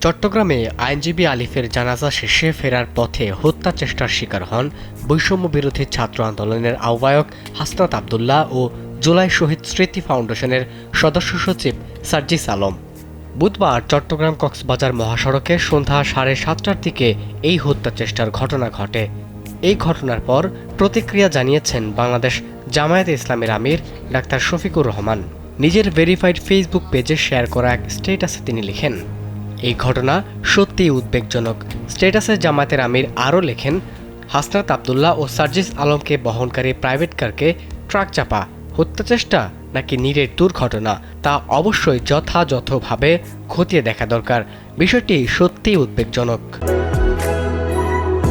চট্টগ্রামে আইনজীবী আলিফের জানাজা শেষে ফেরার পথে হত্যা চেষ্টার শিকার হন বৈষম্য বিরোধী ছাত্র আন্দোলনের আহ্বায়ক হাসনাত আবদুল্লাহ ও জুলাই শহীদ স্মৃতি ফাউন্ডেশনের সদস্য সচিব সার্জিস আলম। বুধবার চট্টগ্রাম কক্সবাজার মহাসড়কে সন্ধ্যা 7:30টার দিকে এই হত্যা চেষ্টার ঘটনা ঘটে। এই ঘটনার পর প্রতিক্রিয়া জানিয়েছেন বাংলাদেশ জামায়াতে ইসলামের আমির ডাক্তার শফিকুর রহমান। নিজের ভেরিফাইড ফেসবুক পেজে শেয়ার করা এক স্ট্যাটাসে তিনি লিখেন, এই ঘটনা সত্যিই উদ্বেগজনক। স্ট্যাটাসে জামায়াতের আমির আরও লেখেন, হাসনাত আবদুল্লাহ ও সার্জিস আলমকে বহনকারী প্রাইভেট কারকে ট্রাক চাপা হত্যা চেষ্টা নাকি নিরেট দুর্ঘটনা তা অবশ্যই যথাযথভাবে খতিয়ে দেখা দরকার। বিষয়টি সত্যিই উদ্বেগজনক।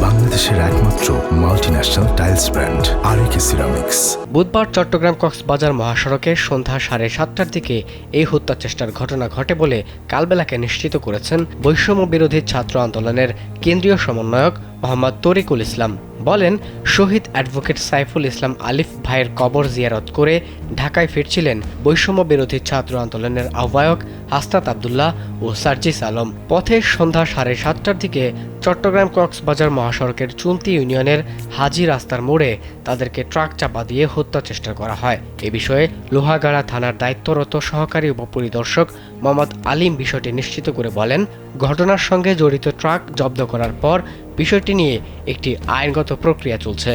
বাংলাদেশের একমাত্র মাল্টিন্যাশনাল টাইলস ব্র্যান্ড আরএকে সিরামিক্স। বুধবার চট্টগ্রাম কক্সবাজার মহাসড়কে সন্ধ্যা 7:30টার দিকে এই হত্যা চেষ্টার ঘটনা ঘটে বলে কালবেলাকে নিশ্চিত করেছেন বৈষম্য বিরোধী ছাত্র আন্দোলনের কেন্দ্রীয় সমন্বয়ক মোহাম্মদ তরিকুল ইসলাম। বলেন, শহীদ অ্যাডভোকেট সাইফুল ইসলাম আলিফ ভাইয়ের কবর জিয়ারত করে ঢাকায় ফিরছিলেন বৈষম্য বিরোধী ছাত্র আন্দোলনের আহ্বায়ক হাসনাত আবদুল্লাহ ও সার্জিস আলম। পথে সন্ধ্যা 7:30টার দিকে চট্টগ্রাম কক্সবাজার মহাসড়কের চুন্তি ইউনিয়নের হাজি রাস্তার মোড়ে তাদেরকে ট্রাক চাপা দিয়ে হত্যা চেষ্টা করা হয়। এ বিষয়ে লোহাগাড়া থানার দায়িত্বরত সহকারী উপপরিদর্শক মোহাম্মদ আলিম বিষয়টি নিশ্চিত করে বলেন, ঘটনার সঙ্গে জড়িত ট্রাক জব্দ করার পর বিষয়টি নিয়ে একটি আইনগত প্রক্রিয়া চলছে।